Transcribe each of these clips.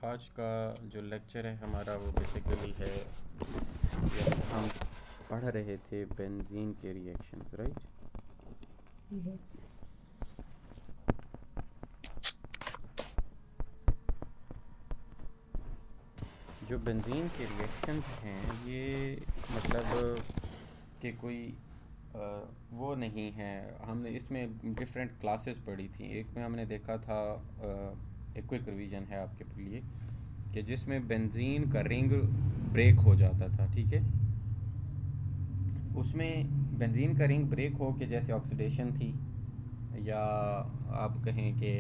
आज का जो लेक्चर है हमारा वो बेसिकली है, जैसे हम पढ़ रहे थे बेंजीन के रिएक्शंस, राइट। जो बेंजीन के रिएक्शंस हैं ये मतलब कि कोई अ, वो नहीं है। हमने इसमें डिफरेंट क्लासेस पढ़ी थी। एक में हमने देखा था, एक क्विक रिवीजन है आपके लिए, कि जिसमें बेंजीन का रिंग ब्रेक हो जाता था, ठीक है। उसमें बेंजीन का रिंग ब्रेक हो के जैसे ऑक्सीडेशन थी, या आप कहें कि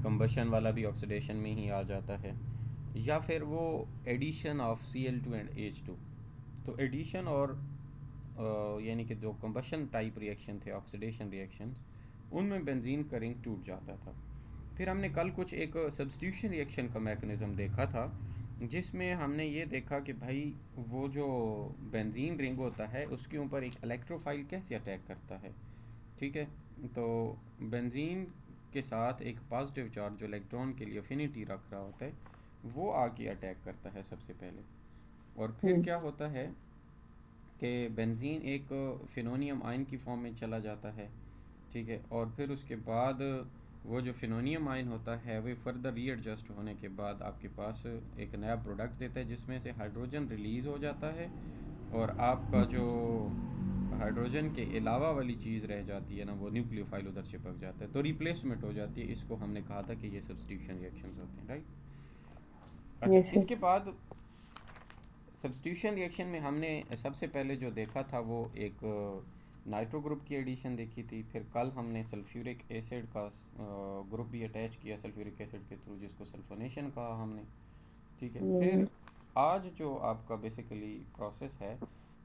कंबशन वाला भी ऑक्सीडेशन में ही आ जाता है, या फिर वो addition of Cl2 and H2। तो एडिशन और यानी कि जो कंबशन टाइप रिएक्शन थे, ऑक्सीडेशन रिएक्शंस, उनमें बेंजीन का रिंग टूट जाता था। फिर हमने कल कुछ एक सब्स्टिट्यूशन रिएक्शन का मैकेनिज़्म देखा था, जिसमें हमने ये देखा कि भाई वो जो बेंजीन रिंग होता है उसके ऊपर एक इलेक्ट्रोफाइल कैसे अटैक करता है, ठीक है। तो बेंजीन के साथ एक पॉजिटिव चार्ज जो इलेक्ट्रॉन के लिए अफिनिटी रख रहा होता है, वो आके अटैक करता है सबसे पहले। और फिर हम्म। क्या होता है कि बेंजीन एक फिनोनियम आयन की फॉर्म में चला जाता है, ठीक है। और फिर उसके बाद वो जो फिनोनियम आयन होता है वो फर्दर रीएडजस्ट होने के बाद आपके पास एक नया प्रोडक्ट देता है, जिसमें से हाइड्रोजन रिलीज़ हो जाता है, और आपका जो हाइड्रोजन के अलावा वाली चीज़ रह जाती है ना, वो न्यूक्लियोफाइल उधर चिपक जाता है, तो रिप्लेसमेंट हो जाती है। इसको हमने कहा था कि ये सब्स्टिट्यूशन रिएक्शंस होते हैं, राइट। अच्छा, यस इसके यस। बाद सब्स्टिट्यूशन रिएक्शन में हमने सबसे पहले जो देखा था वो एक नाइट्रो ग्रुप की एडिशन देखी थी। फिर कल हमने सल्फ्यूरिक एसिड का ग्रुप भी अटैच किया सल्फ्यूरिक एसिड के थ्रू, जिसको सल्फोनेशन कहा हमने, ठीक है। फिर यस। आज जो आपका बेसिकली प्रोसेस है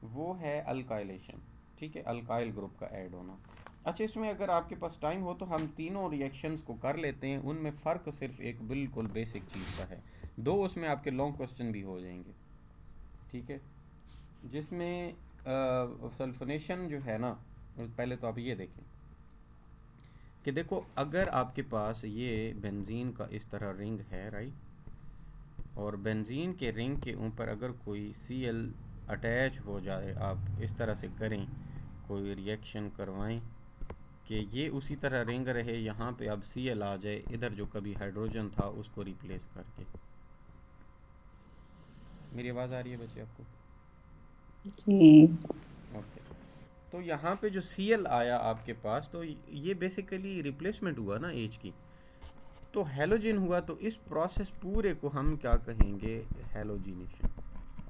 वो है अल्काइलेशन, ठीक है, अल्काइल ग्रुप का ऐड होना। अच्छा, इसमें अगर आपके पास टाइम हो तो हम तीनों रिएक्शंस को कर लेते हैं। उनमें फ़र्क सिर्फ एक बिल्कुल बेसिक चीज़ का है, दो उसमें आपके लॉन्ग क्वेश्चन भी हो जाएंगे, ठीक है। जिसमें सल्फोनेशन जो है ना, पहले तो आप ये देखें कि देखो, अगर आपके पास ये बेंजीन का इस तरह रिंग है, राइट, और बेंजीन के रिंग के ऊपर अगर कोई Cl अटैच हो जाए, आप इस तरह से करें, कोई रिएक्शन करवाएं कि ये उसी तरह रिंग रहे, यहाँ पे अब Cl आ जाए इधर जो कभी हाइड्रोजन था उसको रिप्लेस करके। मेरी आवाज़ आ रही है बच्चे आपको? जी। ओके। तो यहाँ पे जो Cl आया आपके पास, तो ये बेसिकली रिप्लेसमेंट हुआ ना H की, तो हेलोजन हुआ। तो इस प्रोसेस पूरे को हम क्या कहेंगे? Halogenation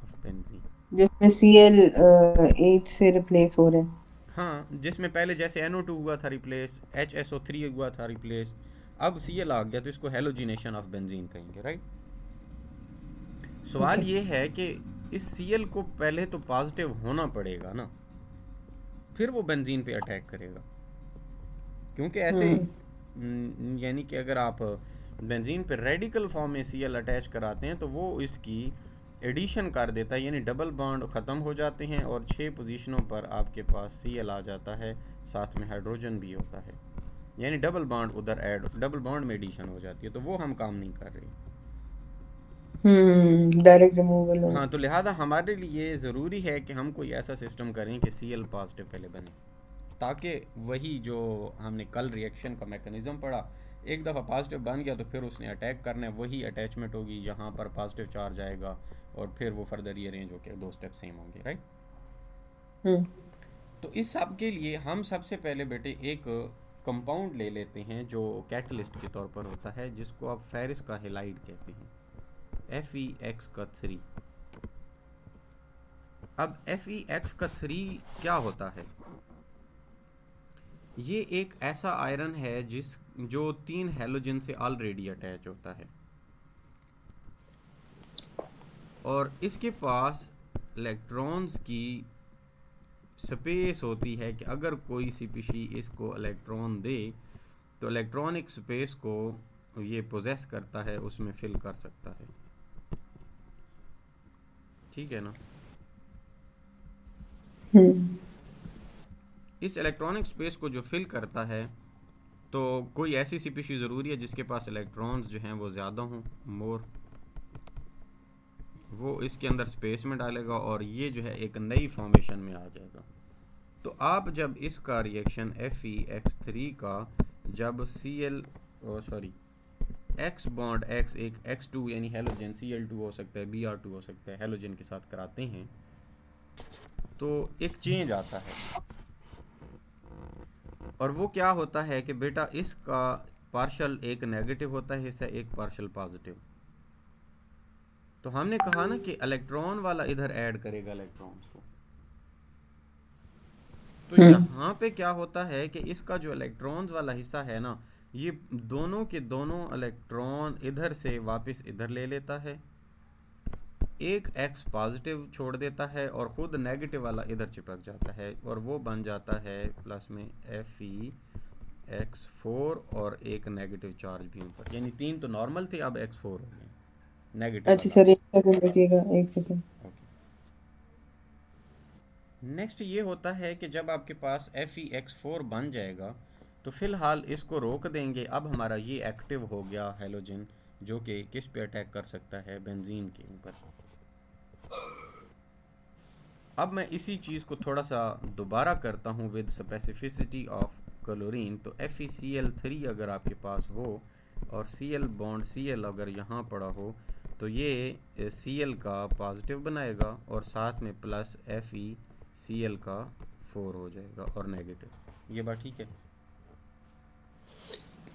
of benzene. जिसमें Cl 8 से रिप्लेस हो रहे हैं। हाँ, जिसमें पहले जैसे NO2 हुआ था रिप्लेस, HSO3 हुआ था रिप्लेस, अब Cl आ गया, तो इसको हेलोजिनेशन ऑफ बेंजीन कहेंगे, राइट। ठीक सवाल है। ये है कि इस Cl को पहले तो पॉजिटिव होना पड़ेगा ना, फिर वो बेंजीन पे अटैक करेगा। क्योंकि ऐसे हम्म। यानी कि अगर आप बेंजीन पे रेडिकल फॉर्म में Cl अटैच कराते हैं तो वो इसकी एडिशन कर देता है, यानी डबल बॉन्ड ख़त्म हो जाते हैं और 6 पोजीशनों पर आपके पास Cl आ जाता है, साथ में हाइड्रोजन भी होता है, यानी डबल बॉन्ड उधर ऐड, डबल बॉन्ड में एडिशन हो जाती है, तो वो हम काम नहीं कर रहे। डायरेक्ट रिमूवल हो। हाँ, तो लिहाजा हमारे लिए ज़रूरी है कि हम कोई ऐसा सिस्टम करें कि Cl पॉजिटिव पहले बने, ताकि वही जो हमने कल रिएक्शन का मैकेनिज़्म पढ़ा, एक दफ़ा पॉजिटिव बन गया तो फिर उसने अटैक करना है, वही अटैचमेंट होगी, यहाँ पर पॉजिटिव चार्ज आएगा और फिर वो फर्दर रीअरेंज होकर दो स्टेप सेम होंगे, राइट। हम्म। तो इस सब के लिए हम सबसे पहले बेटे एक कंपाउंड ले लेते हैं जो कैटलिस्ट के तौर पर होता है, जिसको आप फेरिस का हेलाइड कहते हैं, Fe(x)(3). अब Fe(x)(3) क्या होता है? ये एक ऐसा आयरन है जो 3 हेलोजन से ऑलरेडी अटैच होता है, और इसके पास इलेक्ट्रॉन्स की स्पेस होती है कि अगर कोई स्पीशी इसको इलेक्ट्रॉन दे तो इलेक्ट्रॉनिक स्पेस को ये पोजेस करता है, उसमें फिल कर सकता है, ठीक है ना। हम्म। इस इलेक्ट्रॉनिक स्पेस को जो फिल करता है, तो कोई ऐसी स्पीशी ज़रूरी है जिसके पास इलेक्ट्रॉन्स जो हैं वो ज़्यादा हों, मोर, वो इसके अंदर स्पेस में डालेगा और ये जो है एक नई फॉर्मेशन में आ जाएगा। तो आप जब इसका रिएक्शन FeX3 का जब Cl sorry X bond X एक X2 यानी हेलोजन Cl2 हो सकता है, Br2 हो सकता है, हेलोजन के साथ कराते हैं तो एक चेंज आता है। और वो क्या होता है कि बेटा इसका पार्शल एक नेगेटिव होता है हिस्सा, एक पार्शल पॉजिटिव। तो हमने कहा ना कि इलेक्ट्रॉन वाला इधर ऐड करेगा इलेक्ट्रॉन्स को। तो यहाँ पे क्या होता है कि इसका जो इलेक्ट्रॉन्स वाला हिस्सा है ना, ये दोनों के दोनों इलेक्ट्रॉन इधर से वापस इधर ले लेता है, एक X पॉजिटिव छोड़ देता है और खुद नेगेटिव वाला इधर चिपक जाता है और वो बन जाता है प्लस में FeX4 और एक नेगेटिव चार्ज भी ऊपर, यानी 3 तो नॉर्मल थे, अब X4 हो गए नेगेटिव अच्छा वाला। सर, एक सेकंड रुकिएगा, एक सेकंड। नेक्स्ट ये होता है कि जब आपके पास FeX4 बन जाएगा तो फिलहाल इसको रोक देंगे। अब हमारा ये एक्टिव हो गया हेलोजन, जो कि किस पे अटैक कर सकता है, बेंजीन के ऊपर। अब मैं इसी चीज़ को थोड़ा सा दोबारा करता हूँ विद स्पेसिफिसिटी ऑफ क्लोरीन। तो FeCl3 अगर आपके पास हो और Cl बॉन्ड Cl अगर यहाँ पड़ा हो तो ये Cl का पॉजिटिव बनाएगा और साथ में प्लस FeCl का 4 हो जाएगा और नेगेटिव। ये बात ठीक है?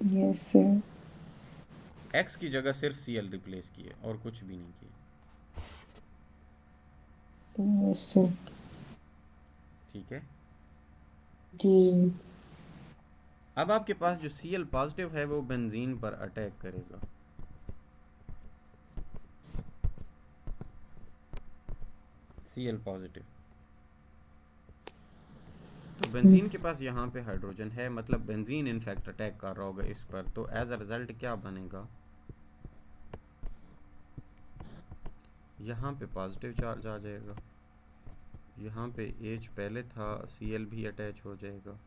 Yes sir. X की जगह सिर्फ Cl रिप्लेस किए और कुछ भी नहीं किए। Yes sir. ठीक है। जी। अब आपके पास जो Cl पॉजिटिव है वो बेंजीन पर अटैक करेगा। Cl पॉजिटिव, तो बेंजीन के पास यहाँ पे हाइड्रोजन है, मतलब बेंजीन इनफैक्ट अटैक कर रहा होगा इस पर। तो एज अ रिजल्ट क्या बनेगा, यहाँ पे पॉजिटिव चार्ज आ जाएगा, यहाँ पे H पहले था, Cl भी अटैच हो जाएगा,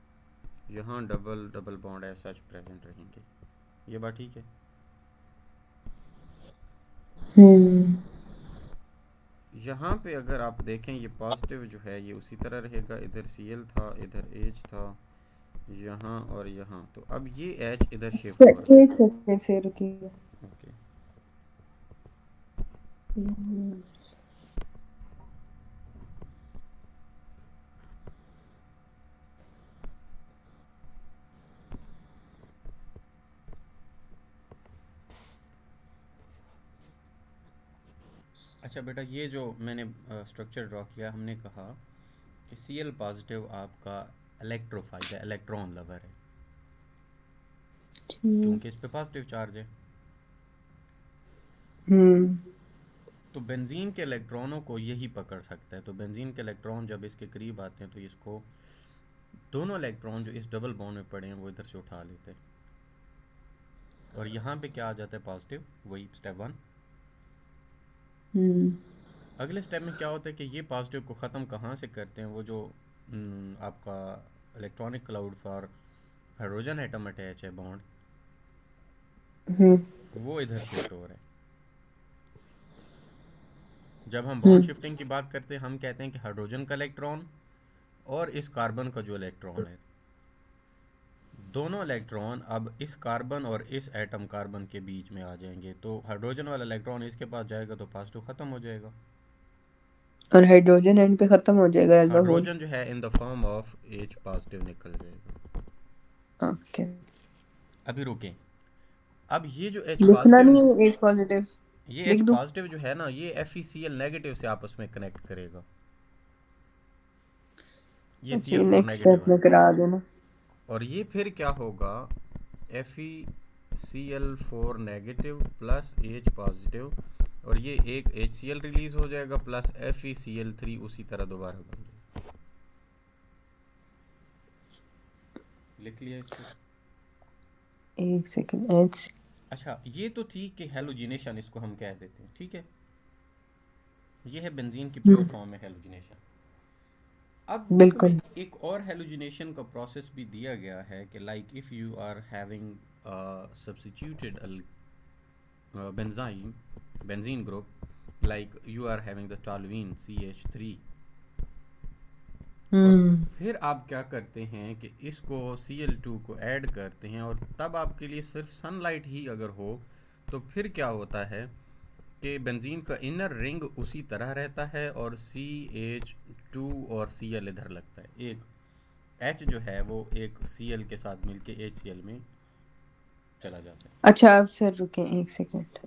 यहाँ double double bond as such present रहेंगे। ये बात ठीक है? यहाँ पे अगर आप देखें ये पॉजिटिव जो है ये उसी तरह रहेगा, इधर Cl था, इधर H था, यहाँ और यहाँ। तो अब ये H इधर शिफ्ट हो रहा है। एक सेकंड से रुकिए। ओके। अच्छा बेटा, ये जो मैंने स्ट्रक्चर ड्रॉ किया, हमने कहा कि Cl पॉजिटिव आपका इलेक्ट्रोफाइल है, इलेक्ट्रॉन लवर है, क्योंकि इस पे पॉजिटिव चार्ज है। तो बेंजीन के इलेक्ट्रॉनों को यही पकड़ सकता है। तो बेंजीन के इलेक्ट्रॉन जब इसके करीब आते हैं तो इसको दोनों इलेक्ट्रॉन जो इस डबल बॉन्ड में पड़े हैं वो इधर से उठा लेते हैं और यहाँ पे क्या आ जाता है, पॉजिटिव। वही स्टेप 1। अगले स्टेप में क्या होता है कि ये पॉजिटिव को ख़त्म कहाँ से करते हैं, वो जो आपका electronic cloud for hydrogen atom attach है बॉन्ड, वो इधर शिफ्ट हो रहा है। जब हम बॉन्ड शिफ्टिंग की बात करते हैं हम कहते हैं कि हाइड्रोजन का इलेक्ट्रॉन और इस कार्बन का जो इलेक्ट्रॉन है, दोनों इलेक्ट्रॉन अब इस कार्बन और इस एटम कार्बन के बीच में आ जाएंगे। तो हाइड्रोजन वाला इलेक्ट्रॉन इसके पास जाएगा तो पॉजिटिव ख़त्म हो जाएगा और हाइड्रोजन एंड पे खत्म हो जाएगा एज अ होल। हाइड्रोजन जो है in the form of H positive निकल जाएगा। ओके। अभी रुकें। अब ये जो H लिखना पॉजिटिव, नहीं है, H पॉजिटिव ये लिख H दूं? पॉजिटिव जो है ना, ये FeCl नेगेटिव से आपस में कनेक्ट करेगा। ये अच्छा, Cl4 नेक्स्ट नेगेटिव स्टेप है में करा देना। और ये फिर क्या होगा, FeCl4 negative plus H positive और ये एक HCl रिलीज हो जाएगा प्लस FeCl3 उसी तरह दोबारा बन जाएगा। लिख लिया इसको? एक सेकंड। H। अच्छा, ये तो थी कि हेलोजिनेशन इसको हम कह देते हैं, ठीक है। ये है बेंजीन की प्योर फॉर्म में हेलोजिनेशन। अब बुक में बिल्कुल। एक और हेलोजिनेशन का प्रोसेस भी दिया गया है कि like if you are having substituted benzene group like you are having the toluene CH3, और हम्म फिर आप क्या करते हैं कि इसको Cl2 को ऐड करते हैं, और तब आपके लिए सिर्फ सनलाइट ही अगर हो तो फिर क्या होता है कि बेंजीन का इनर रिंग उसी तरह रहता है और CH2 और Cl इधर लगता है। एक H जो है वो एक Cl के साथ मिलके HCl में चला जाता है। अच्छा अब सर रुकें एक सेकंड।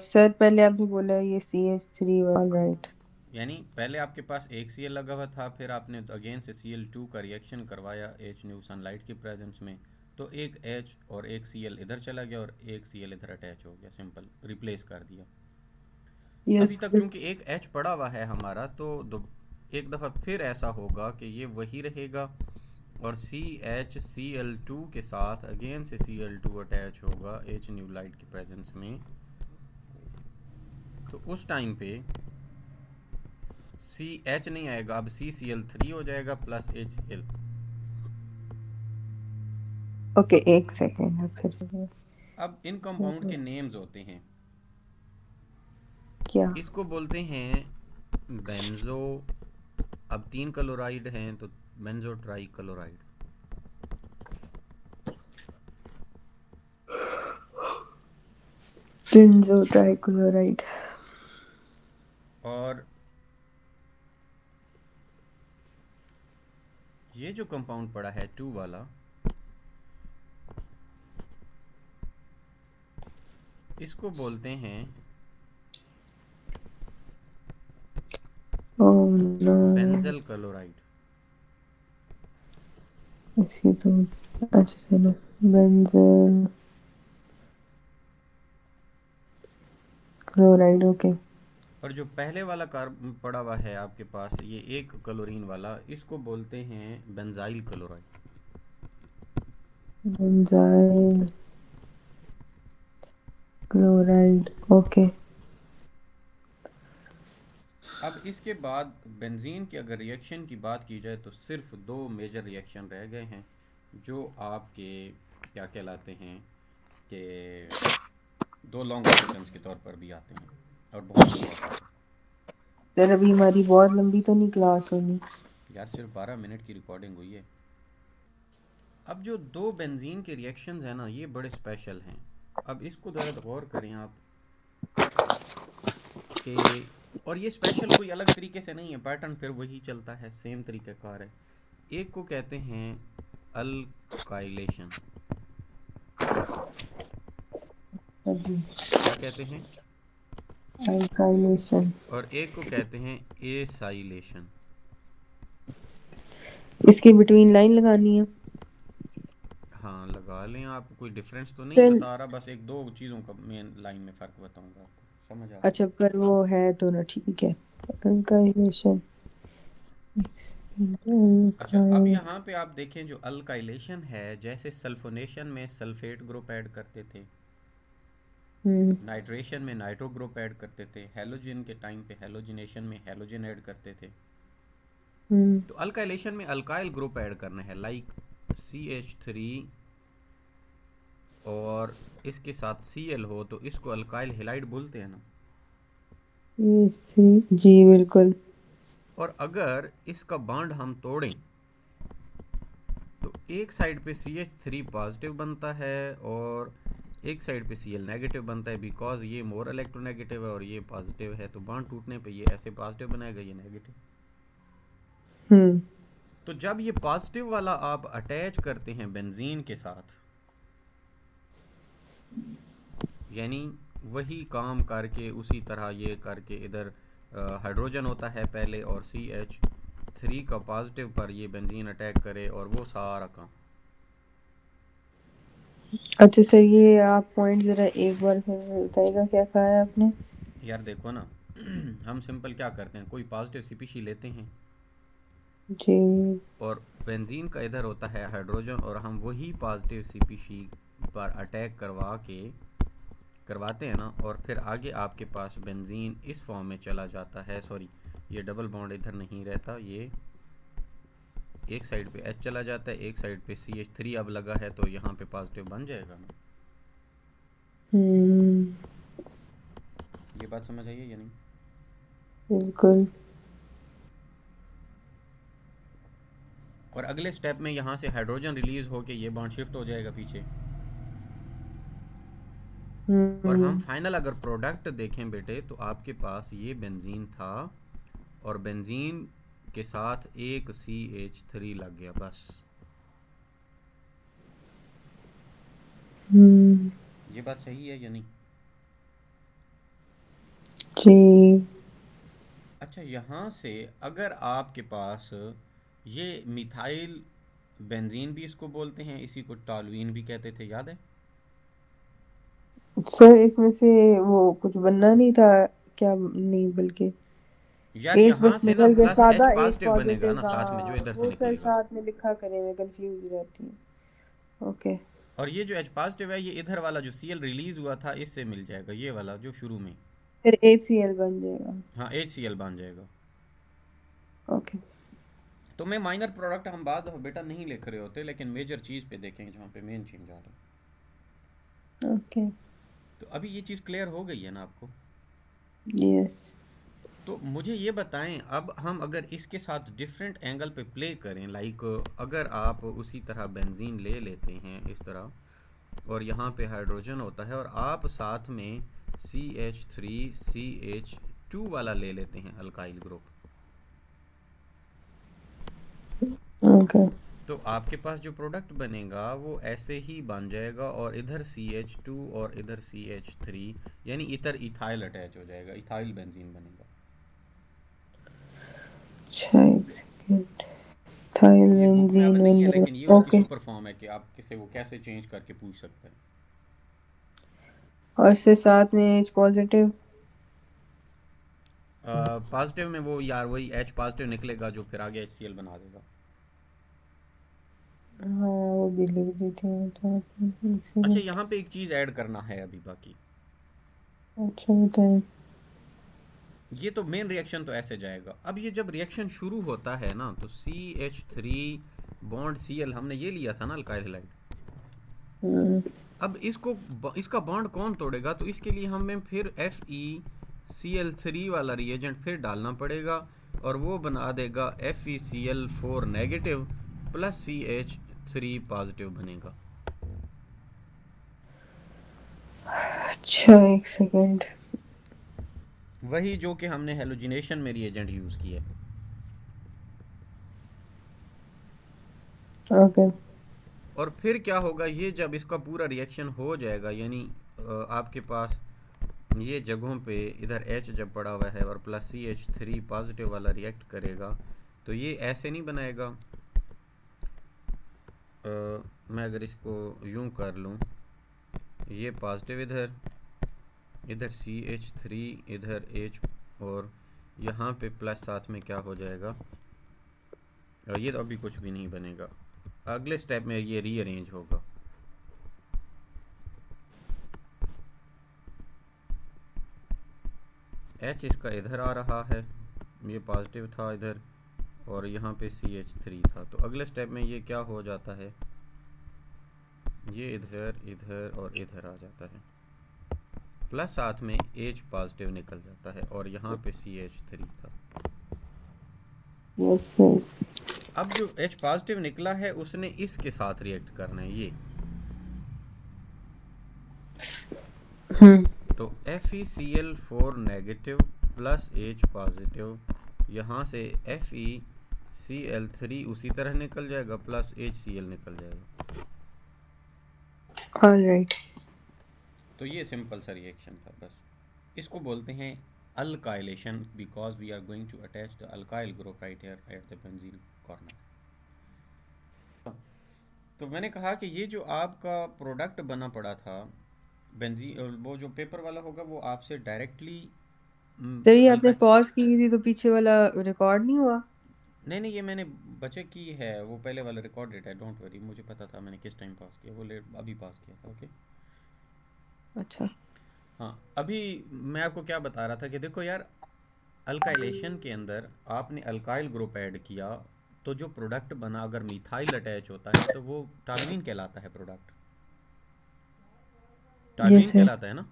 सर पहले आपने बोला ये CH3 ऑल राइट। यानी पहले आपके पास एक Cl लगा हुआ था, फिर आपने अगेन से Cl2 का रिएक्शन करवाया H न्यू सनलाइट की प्रेजेंस में, तो एक H और एक Cl इधर चला गया और एक Cl इधर अटैच हो गया, सिंपल रिप्लेस कर दिया। अभी यस तक फिर। चूंकि एक H पड़ा हुआ है हमारा, तो एक दफ़ा फिर ऐसा होगा कि ये वही रहेगा और CH Cl2 के साथ अगेन से Cl2 अटैच होगा H न्यू लाइट की प्रेजेंस में। तो उस टाइम पे CH नहीं आएगा, अब CCl3 हो जाएगा प्लस HCl। ओके एक सेकंड अब फिर से। अब इन कंपाउंड के नेम्स होते हैं, क्या? इसको बोलते हैं बेंजो। अब 3 क्लोराइड हैं तो benzotrichloride. Benzotrichloride. और ये जो कंपाउंड पड़ा है 2 वाला, इसको बोलते हैं ओह नो। Benzyl chloride. इसी तो। अच्छा चलो। Benzyl chloride okay. और जो पहले वाला कार्बन पड़ा हुआ है आपके पास, ये एक क्लोरीन वाला, इसको बोलते हैं benzyl chloride. Benzyl chloride okay. अब इसके बाद बेंजीन की अगर रिएक्शन की बात की जाए तो सिर्फ 2 मेजर रिएक्शन रह गए हैं जो आपके क्या कहलाते हैं कि 2 लॉन्ग रिएक्शंस के तौर पर भी आते हैं और बहुत इंपॉर्टेंट है। सर अभी हमारी बहुत लंबी तो नहीं क्लास होनी। यार सिर्फ 12 मिनट की रिकॉर्डिंग हुई है। अब जो 2 बेंजीन के रिएक्शंस हैं ना, ये बड़े स्पेशल हैं। अब इसको ज़रा गौर करें आप कि, और ये स्पेशल कोई अलग तरीके से नहीं है, पैटर्न फिर वही चलता है, सेम तरीक़ाकार है। एक को कहते हैं अल्काइलेशन। अभी क्या कहते हैं? अल्काइलेशन। और एक को कहते हैं एसाइलेशन। इसके बिटवीन लाइन लगानी है। हाँ लगा लें आप, कोई डिफरेंस तो नहीं चल बता रहा, बस एक दो चीज़ों का मेन लाइन में फ़र्क बताऊंगा आपको, समझ आ रहा अच्छा पर वो है दोनों ठीक है। अल्काइलेशन। है। अच्छा अब यहाँ पे आप देखें, जो अल्काइलेशन है, जैसे सल्फोनेशन में सल्फेट ग्रुप ऐड करते थे, हम्म नाइट्रेशन में नाइट्रो ग्रुप ऐड करते थे, हेलोजन के टाइम पे हेलोजिनेशन में हेलोजन ऐड करते थे, हम्म तो अल्काइलेशन में अल्काइल ग्रुप ऐड करना है, लाइक CH3 और इसके साथ Cl हो तो इसको अल्काइल हेलाइड बोलते हैं ना। जी बिल्कुल। और अगर इसका बॉन्ड हम तोड़ें तो एक साइड पे CH3 पॉजिटिव बनता है और एक साइड पे Cl नेगेटिव बनता है, बिकॉज ये मोर इलेक्ट्रोनेगेटिव है और ये पॉजिटिव है, तो बॉन्ड टूटने पे ये ऐसे पॉजिटिव बनाएगा, ये नेगेटिव। हम्म तो जब ये पॉजिटिव वाला आप अटैच करते हैं बेंजीन के साथ, यानी वही काम करके उसी तरह ये करके इधर हाइड्रोजन होता है पहले और CH3 का पॉजिटिव पर ये बेंजीन अटैक करे और वो सारा काम। अच्छा सर ये आप पॉइंट जरा एक बार फिर बताइएगा क्या कहा है आपने। यार देखो ना, हम सिंपल क्या करते हैं, कोई पॉजिटिव सीपीसी लेते हैं जी और बेंजीन का इधर होता है हाइड्रोजन, और हम वही पॉजिटिव सीपीसी पर अटैक करवाते हैं ना, और फिर आगे आपके पास बेंजीन इस फॉर्म में चला जाता है। सॉरी, ये डबल बॉन्ड इधर नहीं रहता, ये एक साइड पे H चला जाता है, एक साइड पे CH3 अब लगा है, तो यहाँ पे पॉजिटिव बन जाएगा ना। हम्म ये बात समझ आई है या नहीं? बिल्कुल। और अगले स्टेप में यहाँ से हाइड्रोजन रिलीज होके ये बॉन्ड शिफ्ट हो जाएगा पीछे। और हम हम्म। फाइनल अगर प्रोडक्ट देखें बेटे तो आपके पास ये बेंजीन था और बेंजीन के साथ एक CH3 लग गया बस। हम्म। ये बात सही है या नहीं? जी। अच्छा, यहाँ से अगर आपके पास ये मिथाइल बेंजीन भी इसको बोलते हैं, इसी को टॉलुइन भी कहते थे, याद है? सर इसमें से वो कुछ बनना नहीं था क्या? नहीं, बल्कि यार एच यहाँ बस से ना निकल गया, प्लस H सादा एच पॉजिटिव बनेगा पॉजिटिव। ना साथ में, जो हाँ इधर से वो सर निकलेगा। साथ में लिखा करे, मैं कंफ्यूज रहती हूँ। ओके। और ये जो H पॉजिटिव है ये इधर वाला जो Cl रिलीज हुआ था इससे मिल जाएगा, ये वाला जो शुरू में। फिर HCl बन जाएगा। हाँ, HCl बन जाएगा। ओके। तो मैं माइनर प्रोडक्ट हम बाद बेटा नहीं लिख रहे होते, लेकिन मेजर चीज़ पे देखेंगे जहाँ पे मेन चेंज आ रहा है। ओके। तो अभी ये चीज़ क्लियर हो गई है ना आपको? यस। तो मुझे ये बताएं, अब हम अगर इसके साथ डिफरेंट एंगल पे प्ले करें, लाइक अगर आप उसी तरह बेंजीन ले लेते हैं इस तरह और यहाँ पे हाइड्रोजन होता है और आप साथ में CH3CH2 वाला ले लेते हैं अल्काइल ग्रुप, ओके। तो आपके पास जो प्रोडक्ट बनेगा वो ऐसे ही बन जाएगा और इधर CH2 और इधर CH3, यानी इधर इथाइल अटैच हो जाएगा, इथाइल बेंजीन बनेगा। अच्छा, एक सेकेंड। थाइल ये बुक में अब बेंजीन नहीं बन है, जाएगा। लेकिन ये उसकी ओके। सुपर फॉर्म है कि आप किसे वो कैसे चेंज करके पूछ सकते हैं। और से साथ में एच पॉजिटिव। पॉजिटिव में वो यार वही H पॉजिटिव निकलेगा जो फिर आगे HCl बना देगा। हाँ वो भी लिख देती हूँ तो। एक अच्छा, सेकेंड। यहाँ पे एक चीज़ ऐड करना है अभी बाकी। अच्छा बताएं। ये तो मेन रिएक्शन तो ऐसे जाएगा। अब ये जब रिएक्शन शुरू होता है ना तो CH3 बॉन्ड Cl हमने ये लिया था ना अल्काइल हैलाइड। हम्म। अब इसका बॉन्ड कौन तोड़ेगा? तो इसके लिए हमें फिर FeCl3 वाला रिएजेंट फिर डालना पड़ेगा और वो बना देगा FeCl4 negative plus CH3 positive बनेगा। अच्छा एक सेकेंड। वही जो कि हमने हेलोजिनेशन में रिएजेंट यूज़ किया है। ओके। और फिर क्या होगा, ये जब इसका पूरा रिएक्शन हो जाएगा, यानी आपके पास ये जगहों पे इधर H जब पड़ा हुआ है और प्लस CH3 पॉजिटिव वाला रिएक्ट करेगा, तो ये ऐसे नहीं बनाएगा। मैं अगर इसको यूं कर लूं, ये पॉजिटिव इधर, इधर CH3, इधर H, और यहाँ पे प्लस साथ में क्या हो जाएगा, और ये तो अभी कुछ भी नहीं बनेगा। अगले स्टेप में ये रीअरेंज होगा। H इसका इधर आ रहा है, ये पॉजिटिव था इधर, और यहाँ पे CH3 था, तो अगले स्टेप में ये क्या हो जाता है, ये इधर इधर और इधर आ जाता है, प्लस साथ में H पॉजिटिव निकल जाता है और यहाँ पे CH3 था। Yes sir. अब जो H पॉजिटिव निकला है उसने इसके साथ रिएक्ट करना है ये, हम्म। तो FeCl4 negative plus H positive, यहाँ से FeCl3 उसी तरह निकल जाएगा प्लस HCl निकल जाएगा। ऑलराइट। तो ये सिंपल सा रिएक्शन था बस। इसको बोलते हैं alkylation, because we are going to attach the alkyl group right here at the benzene corner. तो मैंने कहा कि ये जो आपका प्रोडक्ट बना पड़ा था बेंजीन, वो जो पेपर वाला होगा वो आपसे डायरेक्टली सर ये आपने अल्का, पॉज की थी तो पीछे वाला रिकॉर्ड नहीं हुआ? नहीं नहीं, ये मैंने बचे की है, वो पहले वाला रिकॉर्डेड है, डोंट वरी, मुझे पता था मैंने किस टाइम पास किया, वो लेट अभी पास किया था। ओके। अच्छा। हाँ, अभी मैं आपको क्या बता रहा था कि देखो यार, अल्काइलेशन के अंदर आपने अल्काइल ग्रुप ऐड किया तो जो प्रोडक्ट बना, अगर मिथाइल अटैच होता है तो वो टॉल्यूइन कहलाता है, प्रोडक्ट यस टॉल्यूइन सर। कहलाता है ना।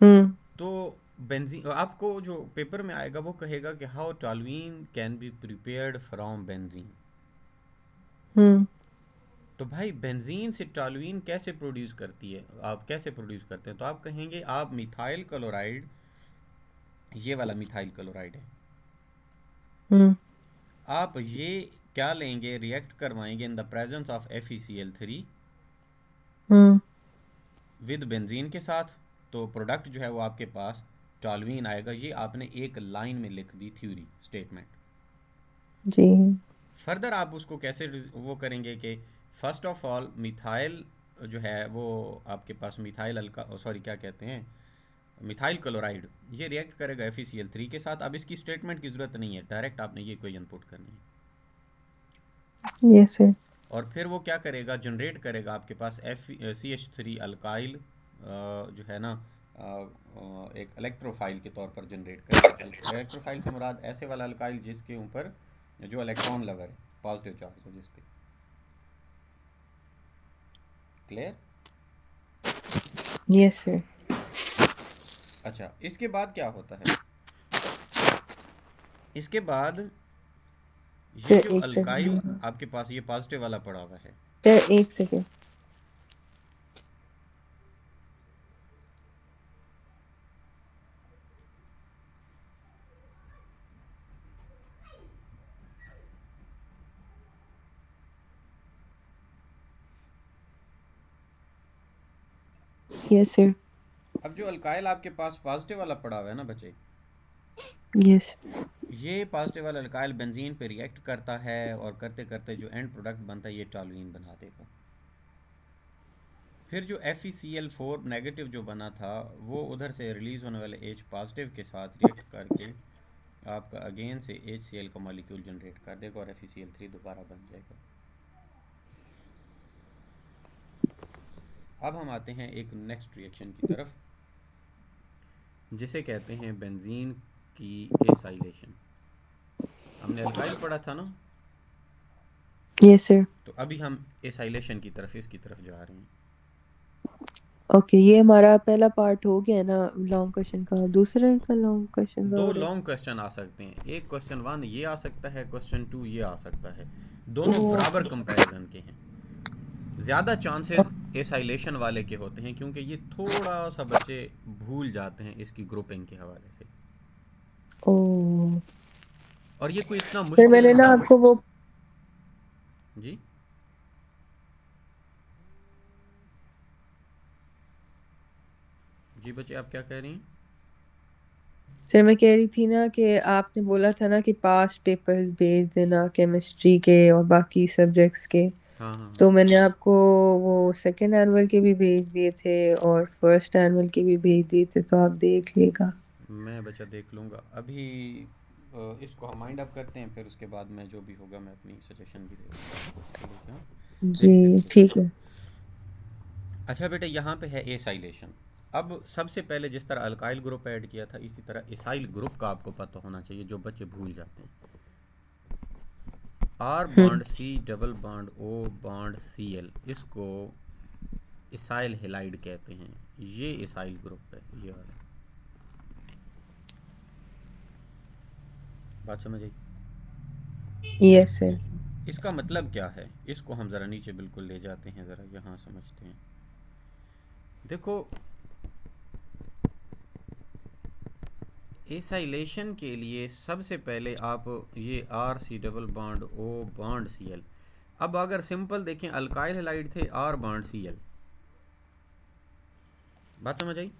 हम्म। तो बेंजीन आपको जो पेपर में आएगा वो कहेगा कि how toluene can be prepared from benzene. Hmm तो भाई बेंजीन से टॉल्यूइन कैसे प्रोड्यूस करती है, आप कैसे प्रोड्यूस करते हैं, तो आप कहेंगे आप मिथाइल क्लोराइड, ये वाला मिथाइल क्लोराइड है, हम्म आप ये क्या लेंगे, रिएक्ट करवाएंगे in the presence of FeCl3 hmm with benzene के साथ, तो प्रोडक्ट जो है वो आपके पास टॉल्यूइन आएगा। ये आपने एक लाइन में लिख दी थ्योरी स्टेटमेंट। जी फर्दर आप उसको कैसे वो करेंगे कि फर्स्ट ऑफ ऑल मिथाइल जो है वो आपके पास मिथाइल अल्का सॉरी क्या कहते हैं मिथाइल क्लोराइड, ये रिएक्ट करेगा FeCl3 के साथ। अब इसकी स्टेटमेंट की ज़रूरत नहीं है, डायरेक्ट आपने ये कोई इनपुट करनी है। Yes sir. और फिर वो क्या करेगा, जनरेट करेगा आपके पास CH3 अल्काइल जो है ना एक इलेक्ट्रोफाइल के तौर पर जनरेट करेगा। इलेक्ट्रोफाइल से मुराद ऐसे वाला अल्काइल जिसके ऊपर जो इलेक्ट्रॉन लवर है, पॉजिटिव चार्ज हो जिस पे। क्लियर? Yes sir. अच्छा, इसके बाद क्या होता है, इसके बाद ये सर जो एक अल्काइल सेकंड। आपके पास ये पॉजिटिव वाला पड़ा हुआ है, सर एक सेकंड। Yes sir. अब जो अल्काइल आपके पास पॉजिटिव वाला पड़ा हुआ है ना बच्चे, यस। ये पॉजिटिव वाला अल्काइल बेंजीन पे रिएक्ट करता है और करते करते जो एंड प्रोडक्ट बनता है ये टॉल्यूइन बना देगा। फिर जो FeCl4 नेगेटिव जो बना था वो उधर से रिलीज़ होने वाले H पॉजिटिव के साथ रिएक्ट करके आपका अगेन से HCl का मॉलिक्यूल जनरेट कर देगा और FeCl3 दोबारा बन जाएगा। अब हम आते हैं एक नेक्स्ट रिएक्शन की तरफ जिसे कहते हैं बेंजीन की एसाइलेशन। हमने अल्काइल पढ़ा था ना, यस सर। तो अभी हम एसाइलेशन की तरफ इसकी तरफ जा रहे हैं। ओके, ये हमारा पहला पार्ट हो गया ना लॉन्ग क्वेश्चन का। दूसरे का लॉन्ग क्वेश्चन का दो हो रहा लॉन्ग क्वेश्चन आ सकते हैं, एक क्वेश्चन 1 ये आ सकता है, क्वेश्चन 2 ये आ सकता है, है। दोनों बराबर कंपैरिजन के हैं। ज़्यादा चांसेस एसाइलेशन वाले के होते हैं क्योंकि ये थोड़ा सा बच्चे भूल जाते हैं इसकी ग्रुपिंग के हवाले से, ओ और ये कोई इतना फिर मुश्किल मैंने ना आपको वो जी जी बच्चे आप क्या कह रही हैं? सर मैं कह रही थी ना कि आपने बोला था ना कि पास्ट पेपर्स भेज देना केमिस्ट्री के और बाकी सब्जेक्ट्स के। हाँ हाँ हाँ, तो मैंने आपको वो सेकेंड एनुअल के भी भेज दिए थे और फर्स्ट एनुअल के भी भेज दिए थे, तो आप देख लेगा। मैं बच्चा देख लूँगा। अभी इसको हम माइंड अप करते हैं, फिर उसके बाद मैं जो भी होगा मैं अपनी सजेशन भी दे दूँगा आपको उसके लिए, हाँ? जी देखते हैं। ठीक है। अच्छा बेटे, यहाँ पे है एसाइलेशन। अब सबसे पहले जिस तरह अल्काइल ग्रुप ऐड किया था इसी तरह एसाइल ग्रुप का आपको पता होना चाहिए, जो बच्चे भूल जाते हैं। R hmm bond C double bond O bond Cl, इसको एसाइल हेलाइड कहते हैं। ये एसाइल ग्रुप है, ये वाला। बात समझ आई? Yes sir. इसका मतलब क्या है, इसको हम ज़रा नीचे बिल्कुल ले जाते हैं, ज़रा यहाँ समझते हैं। देखो, एसाइलेशन के लिए सबसे पहले आप ये RC double bond O bond Cl, अब अगर सिंपल देखें अल्काइल हेलाइड थे R बॉन्ड Cl, बात समझ आई?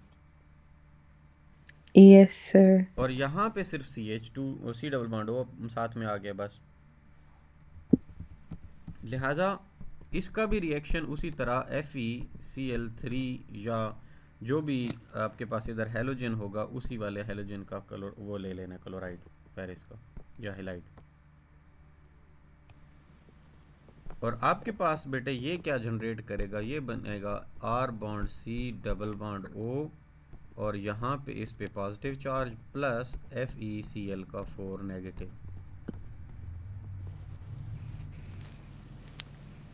Yes sir. और यहाँ पे सिर्फ CH2 C double bond O साथ में आ गया बस, लिहाजा इसका भी रिएक्शन उसी तरह FeCl3 या जो भी आपके पास इधर हेलोजन होगा उसी वाले हेलोजन का कलर वो ले लेना, क्लोराइड फेरिस का या हेलाइड। और आपके पास बेटे ये क्या जनरेट करेगा, ये बनेगा R bond C double bond O और यहाँ पे इस पे पॉजिटिव चार्ज प्लस FeCl का 4 नेगेटिव।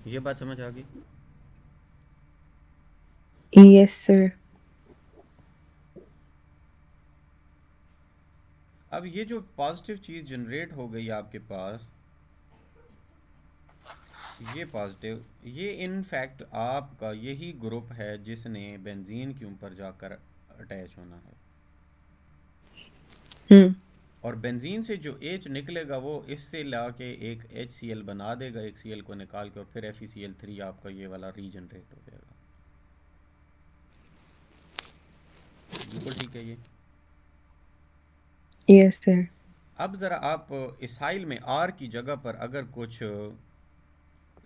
ये बात समझ आ गई? Yes sir. अब ये जो पॉजिटिव चीज़ जनरेट हो गई आपके पास, ये पॉजिटिव, ये इनफैक्ट आपका यही ग्रुप है जिसने बेंजीन के ऊपर जाकर अटैच होना है। हम्म। और बेंजीन से जो H निकलेगा वो इससे ला के एक HCl बना देगा, एक Cl को निकाल के, और फिर FeCl3 आपका ये वाला रीजनरेट हो जाएगा। बिल्कुल ठीक है ये। Yes sir. अब ज़रा आप इसाइल में R की जगह पर अगर कुछ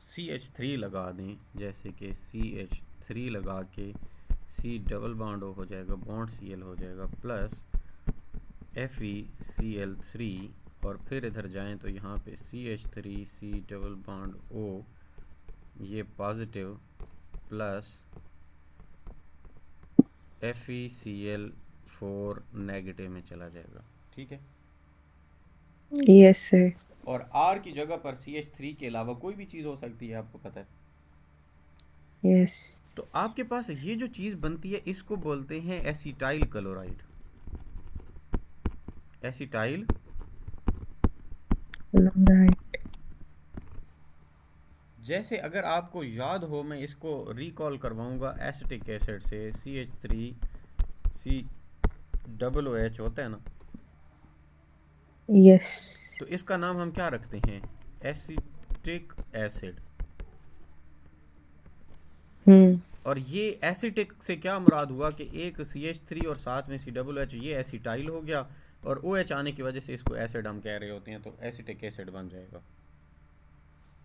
CH3 लगा दें, जैसे कि CH3 लगा के C डबल बॉन्ड हो जाएगा, बॉन्ड Cl हो जाएगा, प्लस FeCl3, और फिर इधर जाएं तो यहाँ पे CH3 C double bond O, ये पॉजिटिव, प्लस FeCl4 नेगेटिव में चला जाएगा। ठीक है। Yes sir. और R की जगह पर CH3 के अलावा कोई भी चीज़ हो सकती है, आपको पता है। यस। तो आपके पास ये जो चीज़ बनती है इसको बोलते हैं एसिटाइल क्लोराइड। Acetyl chloride. जैसे अगर आपको याद हो, मैं इसको रिकॉल करवाऊंगा एसिटिक एसिड से, CH3 COOH होता है ना, यस। तो इसका नाम हम क्या रखते हैं? Acetic acid. और ये एसिटिक से क्या मुराद हुआ कि एक CH3 और साथ में COOH, ये एसिटाइल हो गया, और OH आने की वजह से इसको एसिड हम कह रहे होते हैं, तो एसिटिक एसिड बन जाएगा।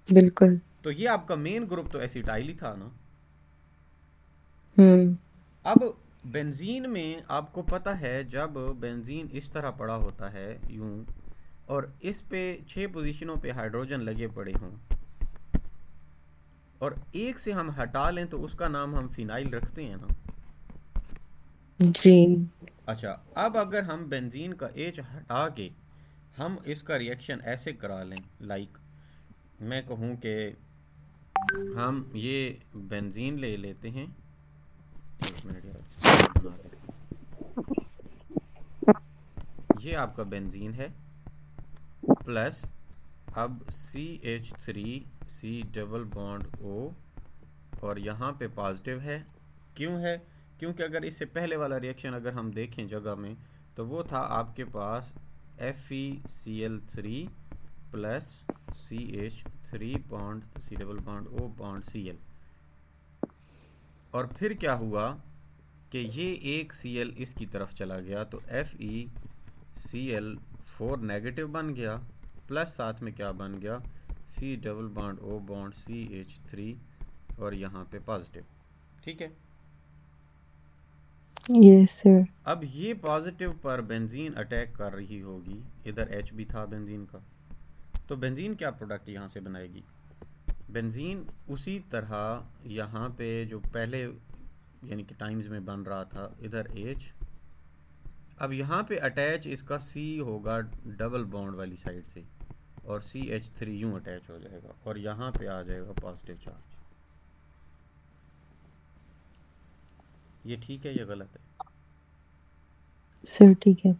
बिल्कुल। तो ये आपका मेन ग्रुप तो एसिटाइल ही था ना। हम्म। अब बेंजीन में आपको पता है, जब बेंजीन इस तरह पड़ा होता है यूं, और इस पे 6 पोजीशनों पे हाइड्रोजन लगे पड़े हों, और एक से हम हटा लें तो उसका नाम हम फिनाइल रखते हैं ना। जी। अच्छा, अब अगर हम बेंजीन का H हटा के हम इसका रिएक्शन ऐसे करा लें, लाइक मैं कहूँ कि हम ये बेंजीन ले लेते हैं, एक मिनट यार, इसको बना देते हैं। ये आपका बेंजीन है, प्लस अब CH3 C double bond O, और यहाँ पे पॉजिटिव है। क्यों है? क्योंकि अगर इससे पहले वाला रिएक्शन अगर हम देखें जगह में, तो वो था आपके पास FeCl3 plus CH3 bond C double bond O bond Cl, और फिर क्या हुआ कि ये एक Cl इसकी तरफ चला गया, तो FeCl4 नेगेटिव बन गया, प्लस साथ में क्या बन गया, C double bond O bond CH3, और यहाँ पे पॉजिटिव। ठीक है। Yes sir. अब ये पॉजिटिव पर बेंजीन अटैक कर रही होगी, इधर H भी था बेंजीन का, तो बेंजीन क्या प्रोडक्ट यहाँ से बनाएगी? बेंजीन उसी तरह यहाँ पे जो पहले यानी कि टाइम्स में बन रहा था, इधर H, अब यहाँ पे अटैच इसका C होगा डबल बॉन्ड वाली साइड से, और CH3 यूं अटैच हो जाएगा, और यहाँ पे आ जाएगा पॉजिटिव चार्ज। ये ठीक है या गलत है? सर ठीक है।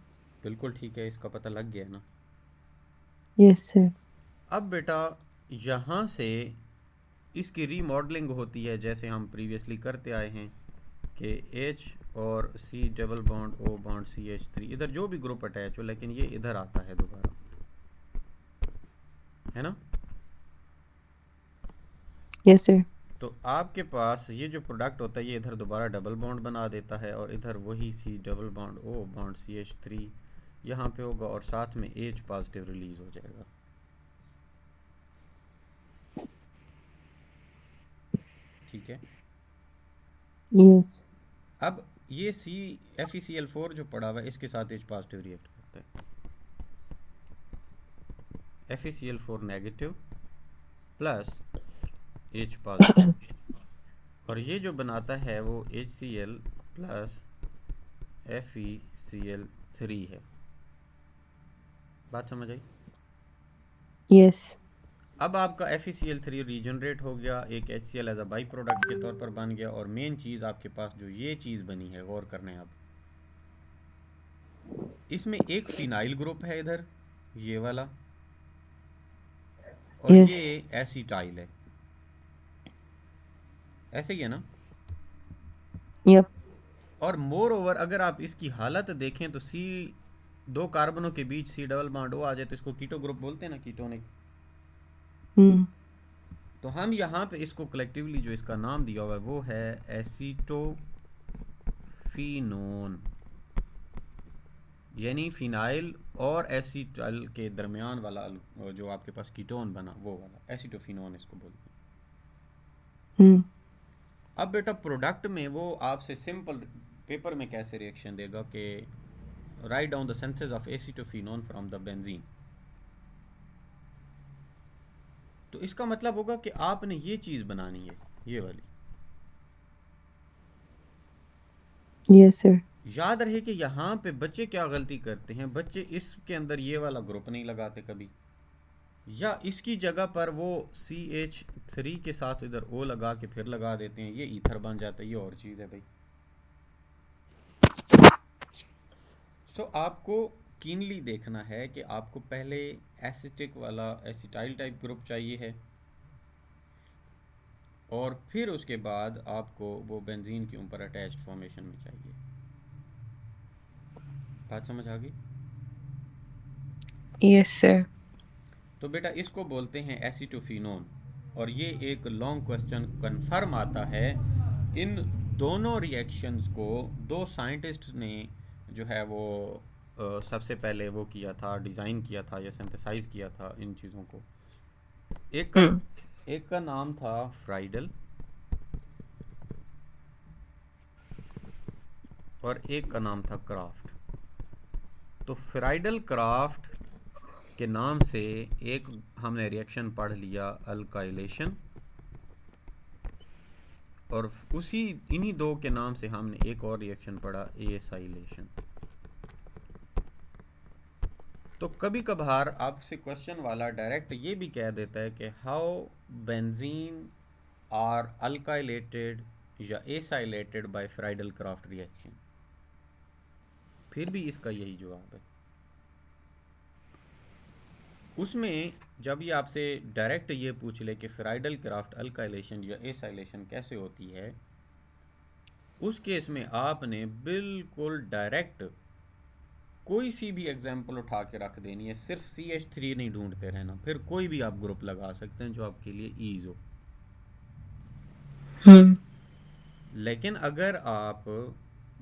बिल्कुल ठीक है, इसका पता लग गया ना। Yes sir. अब बेटा यहाँ से इसकी रीमॉडलिंग होती है, जैसे हम प्रीवियसली करते आए हैं कि H और C double bond O bond CH3, इधर जो भी ग्रुप अटैच हो, लेकिन ये इधर आता है दोबारा, है ना। Yes sir. तो आपके पास ये जो प्रोडक्ट होता है, ये इधर दोबारा डबल बॉन्ड बना देता है, और इधर वही C double bond O bond CH3 यहाँ पे होगा, और साथ में H पॉजिटिव रिलीज हो जाएगा। ठीक है। यस। अब ये FeCl4 जो पड़ा हुआ है, इसके साथ H पॉजिटिव रिएक्ट करता है, FeCl4 negative plus H positive, और ये जो बनाता है वो HCl प्लस FeCl3 है। बात समझ आई? यस। अब आपका FeCl3 रीजनरेट हो गया, एक HCl as a by product के तौर पर बन गया, और मेन चीज़ आपके पास जो ये चीज़ बनी है, गौर करने आप, इसमें एक फिनाइल ग्रुप है इधर, ये वाला, और ये Yes. एसीटाइल है, ऐसे ही है ना। Yep. और मोर ओवर अगर आप इसकी हालत देखें तो सी, दो कार्बनों के बीच सी डबल बॉन्ड ओ आ जाए तो इसको कीटो ग्रुप बोलते हैं ना, कीटोनिक। Hmm. तो हम यहाँ पे इसको कलेक्टिवली जो इसका नाम दिया हुआ है वो है एसीटोफिनोन, यानी फिनाइल और एसीटल के दरमियान वाला जो आपके पास कीटोन बना वो वाला एसीटोफिनोन इसको बोलते हैं। Hmm. अब बेटा प्रोडक्ट में वो आपसे सिंपल पेपर में कैसे रिएक्शन देगा कि write down the synthesis of acetophenone from the benzene. तो इसका मतलब होगा कि आपने ये चीज़ बनानी है, ये वाली। Yes, sir. याद रहे कि यहाँ पे बच्चे क्या गलती करते हैं, बच्चे इसके अंदर ये वाला ग्रुप नहीं लगाते कभी, या इसकी जगह पर वो CH3 के साथ इधर O लगा के फिर लगा देते हैं, ये ईथर बन जाता है, ये और चीज़ है भाई। सो आपको कीनली देखना है कि आपको पहले एसिटिक वाला एसिटाइल टाइप ग्रुप चाहिए है, और फिर उसके बाद आपको वो बेंजीन के ऊपर अटैच्ड फॉर्मेशन में चाहिए। बात समझ आ गई? Yes, sir. तो बेटा इसको बोलते हैं एसीटोफिनोन, और ये एक लॉन्ग क्वेश्चन कंफर्म आता है। इन दोनों रिएक्शंस को दो साइंटिस्ट ने जो है वो सबसे पहले वो किया था, डिज़ाइन किया था या सिंथेसाइज किया था इन चीज़ों को। एक का Hmm. एक का नाम था फ्राइडल और एक का नाम था क्राफ्ट। तो फ्राइडल क्राफ्ट के नाम से एक हमने रिएक्शन पढ़ लिया अल्काइलेशन, और उसी इन्हीं दो के नाम से हमने एक और रिएक्शन पढ़ा एसाइलेशन। तो कभी कभार आपसे क्वेश्चन वाला डायरेक्ट ये भी कह देता है कि हाउ बेंजीन आर अल्काइलेटेड या acylated bye Friedl craft reaction, फिर भी इसका यही जवाब है। उसमें जब ये आपसे डायरेक्ट ये पूछ ले कि फ्राइडल क्राफ्ट अल्काइलेशन या एसाइलेशन कैसे होती है, उस केस में आपने बिल्कुल डायरेक्ट कोई सी भी एग्जाम्पल उठा के रख देनी है, सिर्फ CH3 नहीं ढूंढते रहना, फिर कोई भी आप ग्रुप लगा सकते हैं जो आपके लिए ईज हो। Hmm. लेकिन अगर आप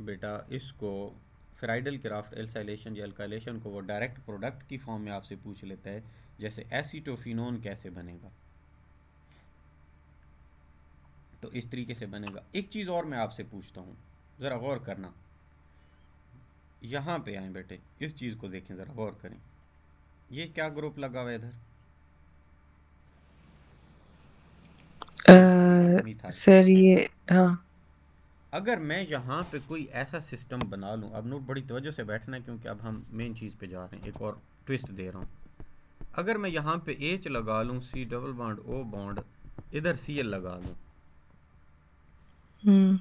बेटा इसको फ्राइडल क्राफ्ट एल्साइलेशन या अल्काइलेशन को वो डायरेक्ट प्रोडक्ट की फॉर्म में आपसे पूछ लेता है, जैसे एसीटोफिनोन कैसे बनेगा, तो इस तरीके से बनेगा। एक चीज़ और मैं आपसे पूछता हूँ, ज़रा गौर करना, यहाँ पे आए बेटे, इस चीज़ को देखें, ज़रा गौर करें, ये क्या ग्रुप लगा हुआ है इधर, मिथाइल। सर ये हाँ। अगर मैं यहाँ पे कोई ऐसा सिस्टम बना लूँ, अब नोट बड़ी तवज्जो से बैठना है क्योंकि अब हम मेन चीज़ पे जा रहे हैं, एक और ट्विस्ट दे रहा हूँ। अगर मैं यहाँ पे H लगा लूँ, C double bond O bond, इधर Cl लगा लूँ, हम्म।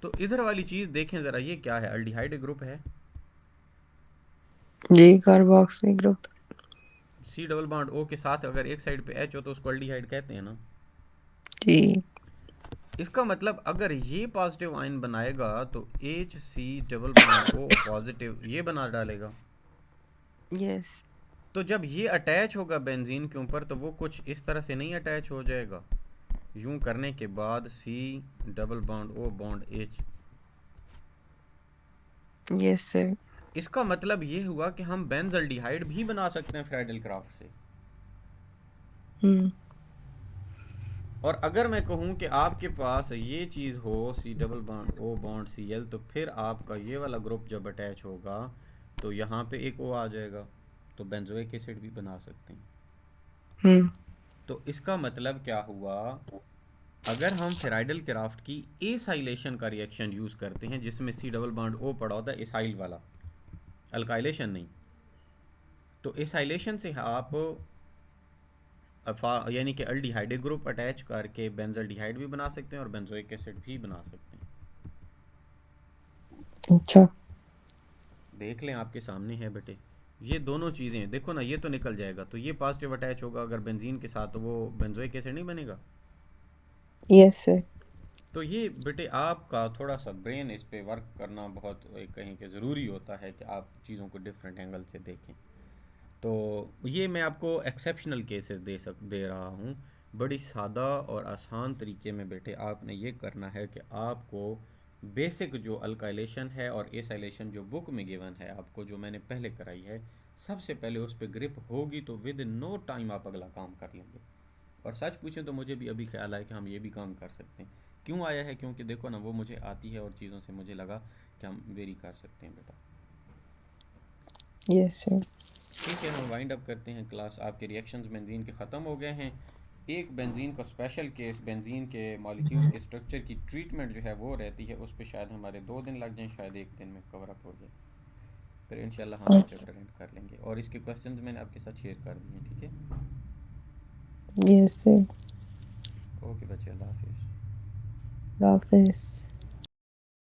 तो इधर वाली चीज़ देखें ज़रा, ये क्या है, अल्डिहाइड ग्रुप है। जी carboxylic group. C double bond O के साथ अगर एक साइड पे H हो तो उसको अल्डिहाइड कहते हैं ना। जी। इसका मतलब अगर ये पॉजिटिव आयन बनाएगा तो HC double bond O positive ये बना डालेगा। यस। तो जब ये अटैच होगा बेंजीन के ऊपर तो वो कुछ इस तरह से नहीं अटैच हो जाएगा, यूं करने के बाद C double bond O bond H। Yes sir. इसका मतलब ये हुआ कि हम बेंजल्डिहाइड भी बना सकते हैं फ्राइडल क्राफ्ट से। हम्म। और अगर मैं कहूँ कि आपके पास ये चीज़ हो C double bond O bond Cl, तो फिर आपका ये वाला ग्रुप जब अटैच होगा तो यहाँ पे एक O आ जाएगा, तो बेंजोइक एसिड भी बना सकते हैं। हम्म। तो इसका मतलब क्या हुआ, अगर हम फेराइडल क्राफ्ट की एसाइलेशन का रिएक्शन यूज़ करते हैं जिसमें C डबल बॉन्ड O पड़ा होता है, एसाइल वाला, अल्काइलेशन नहीं, तो एसाइलेशन से आप यानी कि अल्डिहाइड ग्रुप अटैच करके बेंजल्डिहाइड भी बना सकते हैं और बेंजोइक एसिड भी बना सकते हैं। अच्छा। देख लें, आपके सामने है बेटे, ये दोनों चीज़ें देखो ना, ये तो निकल जाएगा, तो ये पॉजिटिव अटैच होगा अगर बेंजीन के साथ, तो वो बेंजोइक एसिड नहीं बनेगा। Yes sir. तो ये बेटे आपका थोड़ा सा ब्रेन इस पे वर्क करना बहुत कहीं के ज़रूरी होता है कि आप चीज़ों को डिफरेंट एंगल से देखें। तो ये मैं आपको एक्सेप्शनल केसेस दे रहा हूँ, बड़ी सादा और आसान तरीके में बेटे आपने ये करना है कि आपको बेसिक जो अल्काइलेशन है और एसाइलेशन जो बुक में गिवन है आपको, जो मैंने पहले कराई है, सबसे पहले उस पर ग्रिप होगी तो विद नो टाइम आप अगला काम कर लेंगे। और सच पूछें तो मुझे भी अभी ख्याल आया कि हम ये भी काम कर सकते हैं। क्यों आया है? क्योंकि देखो ना, वो मुझे आती है और चीज़ों से मुझे लगा कि हम वेरी कर सकते हैं बेटा। Yes sir. ठीक है, हम वाइंड अप करते हैं क्लास। आपके रिएक्शंस बेंजीन के ख़त्म हो गए हैं। एक बेंजीन का स्पेशल केस, बेंजीन के मॉलिक्यूल के स्ट्रक्चर की ट्रीटमेंट जो है वो रहती है, उस पर शायद हमारे 2 दिन लग जाएं, शायद एक दिन में कवर अप हो जाए। फिर इंशाल्लाह हम ये ओके। चैप्टर एंड कर लेंगे, और इसके क्वेश्चंस मैंने आपके साथ शेयर कर दिए हैं, ठीक है। Yes sir. ओके बच्चे, अल्लाह हाफिज़। अल्लाह हाफिज़।